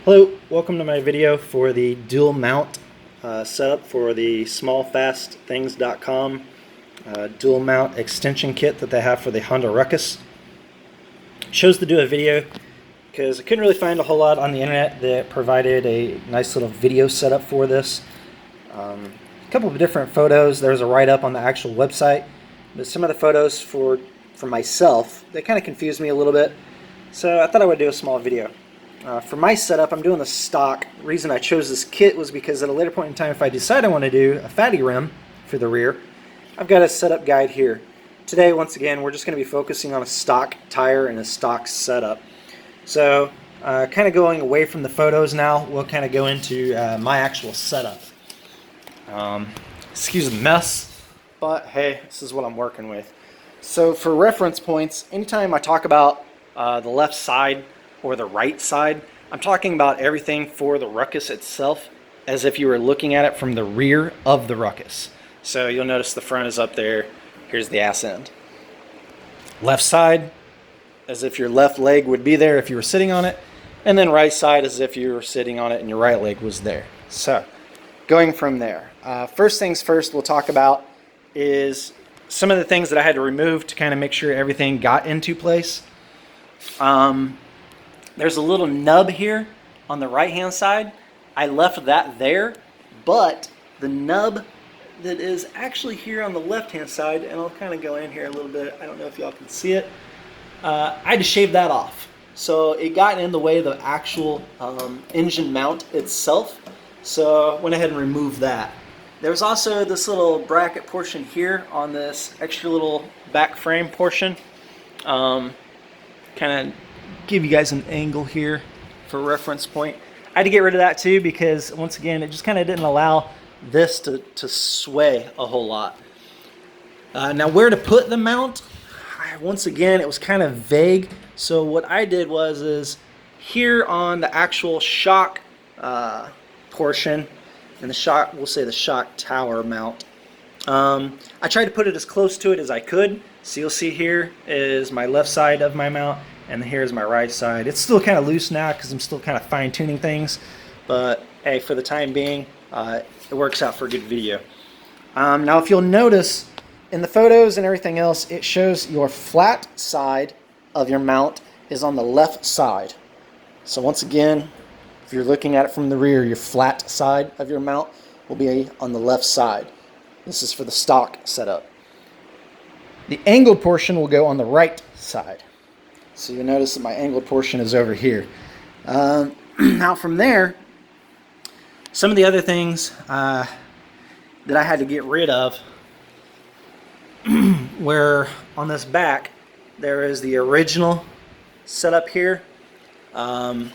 Hello, welcome to my video for the dual mount setup for the smallfastthings.com dual mount extension kit that they have for the Honda Ruckus. Chose to do a video because I couldn't really find a whole lot on the internet that provided a nice little video setup for this. A couple of different photos. There's a write-up on the actual website, but some of the photos for myself, they kind of confused me a little bit, so I thought I would do a small video. For my setup, I'm doing the stock. The reason I chose this kit was because at a later point in time, if I decide I want to do a fatty rim for the rear, I've got a setup guide here. Today, once again, we're just going to be focusing on a stock tire and a stock setup. So, kind of going away from the photos now, we'll kind of go into my actual setup. Excuse the mess, but hey, this is what I'm working with. So for reference points, anytime I talk about the left side or the right side, I'm talking about everything for the Ruckus itself as if you were looking at it from the rear of the Ruckus. So you'll notice the front is up there. Here's the ass end. Left side, as if your left leg would be there if you were sitting on it, and then right side as if you were sitting on it and your right leg was there. So going from there, first things first we'll talk about is some of the things that I had to remove to kind of make sure everything got into place. There's a little nub here on the right hand side. I left that there, but the nub that is actually here on the left hand side, and I'll kind of go in here a little bit, I don't know if y'all can see it, I had to shave that off. So it got in the way of the actual engine mount itself, so I went ahead and removed that. There's also this little bracket portion here on this extra little back frame portion. Kind of give you guys an angle here for reference point. I had to get rid of that too because once again it just kind of didn't allow this to sway a whole lot. Now where to put the mount, once again it was kind of vague, so what I did was here on the actual shock portion and the shock, we'll say the shock tower mount, I tried to put it as close to it as I could. So you'll see here is my left side of my mount, and here's my right side. It's still kind of loose now because I'm still kind of fine-tuning things, but hey, for the time being, it works out for a good video. Now if you'll notice in the photos and everything else, it shows your flat side of your mount is on the left side. So once again, if you're looking at it from the rear, your flat side of your mount will be on the left side. This is for the stock setup. The angled portion will go on the right side. So you'll notice that my angled portion is over here. Now from there, some of the other things that I had to get rid of, where on this back, there is the original setup here. I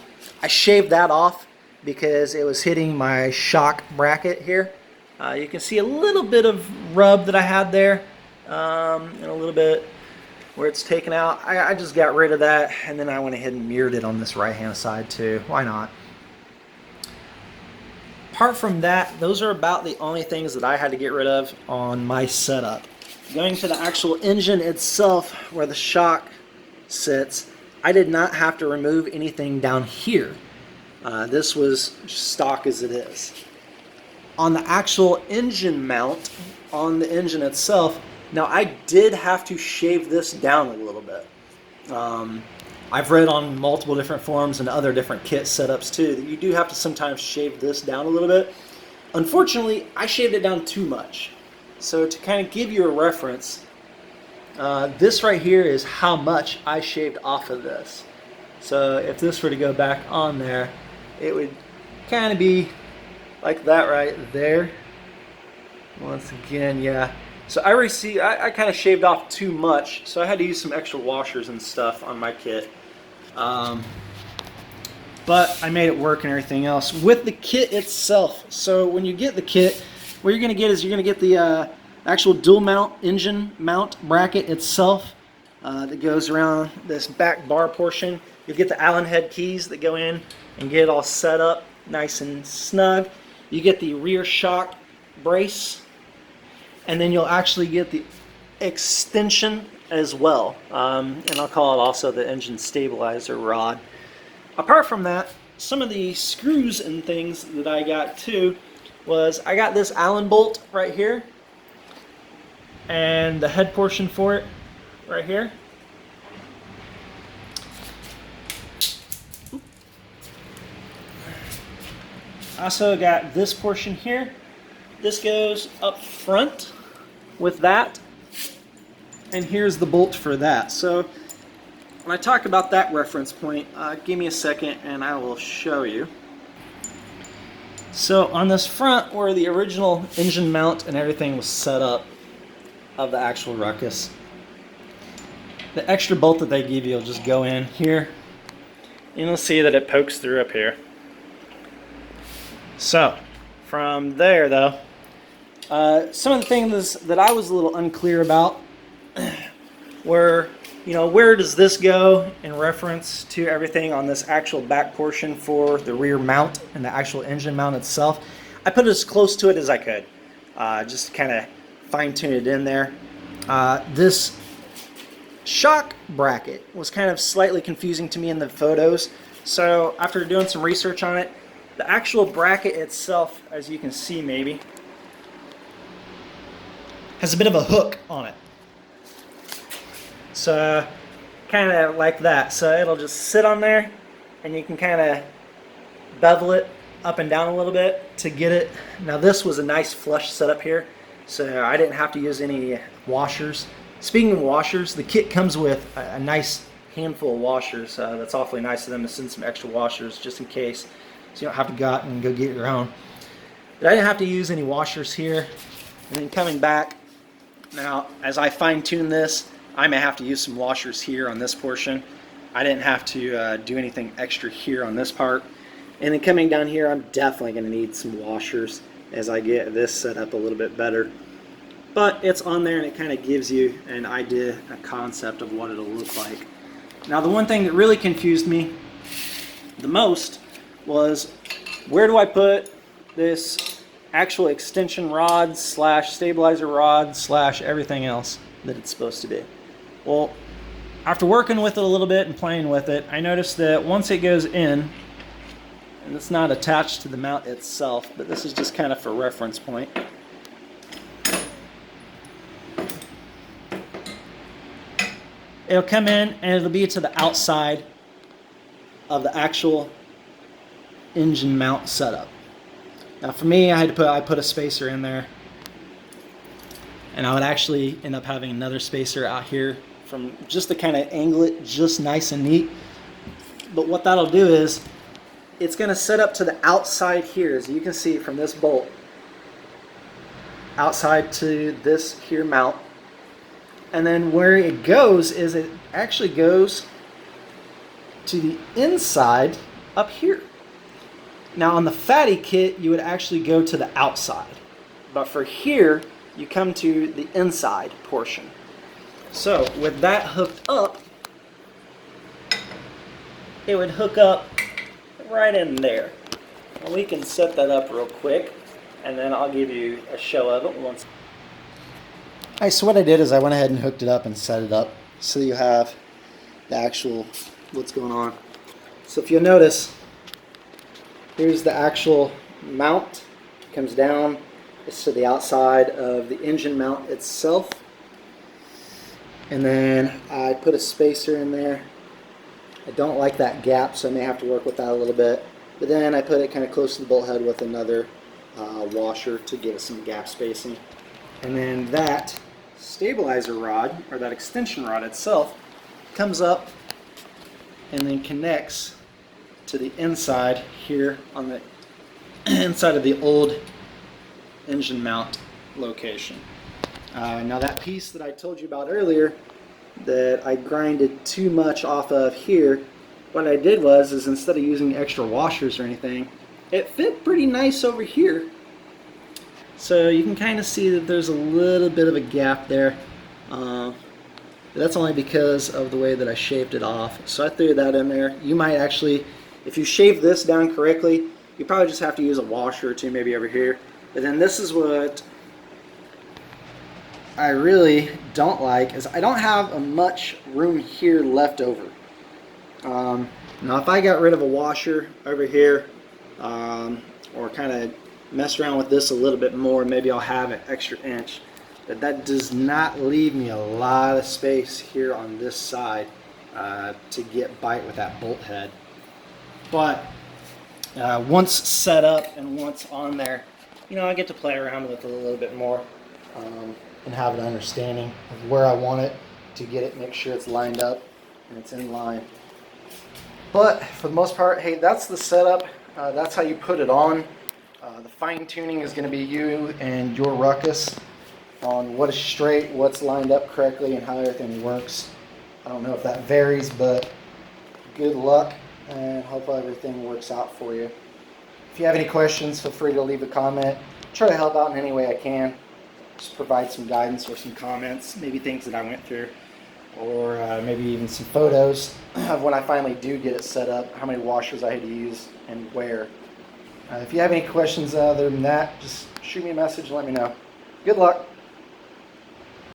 shaved that off because it was hitting my shock bracket here. You can see a little bit of rub that I had there, and a little bit where it's taken out. I just got rid of that, and then I went ahead and mirrored it on this right hand side too. Why not? Apart from that, those are about the only things that I had to get rid of on my setup. Going to the actual engine itself, where the shock sits, I did not have to remove anything down here. This was stock as it is. On the actual engine mount, on the engine itself, now I did have to shave this down a little bit. I've read on multiple different forums and other different kit setups too that you do have to sometimes shave this down a little bit. Unfortunately, I shaved it down too much. So to kind of give you a reference, this right here is how much I shaved off of this. So if this were to go back on there, it would kind of be like that right there. Once again, yeah. So I kind of shaved off too much, so I had to use some extra washers and stuff on my kit. But I made it work and everything else. With the kit itself, so when you get the kit, what you're going to get is you're going to get the actual dual mount engine mount bracket itself that goes around this back bar portion. You'll get the Allen head keys that go in and get it all set up nice and snug. You get the rear shock brace, and then you'll actually get the extension as well, and I'll call it also the engine stabilizer rod. Apart from that, some of the screws and things that I got too was I got this Allen bolt right here and the head portion for it right here. Also got this portion here. This goes up front with that, and here's the bolt for that. So when I talk about that reference point, give me a second and I will show you. So on this front where the original engine mount and everything was set up of the actual Ruckus, the extra bolt that they give you will just go in here. You'll see that it pokes through up here. So from there though, some of the things that I was a little unclear about were, where does this go in reference to everything on this actual back portion for the rear mount and the actual engine mount itself. I put it as close to it as I could, just kind of fine tune it in there. This shock bracket was kind of slightly confusing to me in the photos, so after doing some research on it, the actual bracket itself, as you can see maybe, has a bit of a hook on it. So kind of like that. So it'll just sit on there and you can kind of bevel it up and down a little bit to get it. Now this was a nice flush setup here, so I didn't have to use any washers. Speaking of washers, the kit comes with a nice handful of washers. That's awfully nice of them to send some extra washers just in case, so you don't have to go out and go get your own. But I didn't have to use any washers here. And then coming back, now as I fine tune this, I may have to use some washers here on this portion. I didn't have to do anything extra here on this part. And then coming down here, I'm definitely going to need some washers as I get this set up a little bit better. But it's on there and it kind of gives you an idea, a concept of what it'll look like. Now the one thing that really confused me the most was, where do I put this actual extension rod slash stabilizer rod slash everything else that it's supposed to be? Well, after working with it a little bit and playing with it, I noticed that once it goes in, and it's not attached to the mount itself, but this is just kind of for reference point. It'll come in and it'll be to the outside of the actual engine mount setup. Now for me, I put a spacer in there, and I would actually end up having another spacer out here from just to kind of angle it just nice and neat. But what that'll do is it's going to set up to the outside here, as you can see from this bolt, outside to this here mount. And then where it goes is it actually goes to the inside up here. Now on the fatty kit, you would actually go to the outside, but for here, you come to the inside portion. So with that hooked up, it would hook up right in there. Well, we can set that up real quick, and then I'll give you a show of it once. Alright, so what I did is I went ahead and hooked it up and set it up so you have the actual what's going on. So if you'll notice, here's the actual mount. It comes down. It's to the outside of the engine mount itself. And then I put a spacer in there. I don't like that gap, so I may have to work with that a little bit. But then I put it kind of close to the bolt head with another washer to give it some gap spacing. And then that stabilizer rod, or that extension rod itself, comes up and then connects to the inside here on the inside of the old engine mount location. Now that piece that I told you about earlier that I grinded too much off of here, what I did was instead of using extra washers or anything, it fit pretty nice over here. So you can kind of see that there's a little bit of a gap there. That's only because of the way that I shaved it off. So I threw that in there. You might actually, if you shave this down correctly, you probably just have to use a washer or two maybe over here. But then this is what I really don't like, is I don't have much room here left over. Now if I got rid of a washer over here, or kind of mess around with this a little bit more, maybe I'll have an extra inch. But that does not leave me a lot of space here on this side to get bite with that bolt head. But once set up and once on there, you know, I get to play around with it a little bit more and have an understanding of where I want it to get it, make sure it's lined up and it's in line. But for the most part, hey, that's the setup. That's how you put it on. The fine tuning is going to be you and your Ruckus on what is straight, what's lined up correctly, and how everything works. I don't know if that varies, but good luck, and hopefully everything works out for you. If you have any questions, feel free to leave a comment. Try to help out in any way I can. Just provide some guidance or some comments, maybe things that I went through, or maybe even some photos of when I finally do get it set up, how many washers I had to use and where. If you have any questions other than that, just shoot me a message and let me know. Good luck.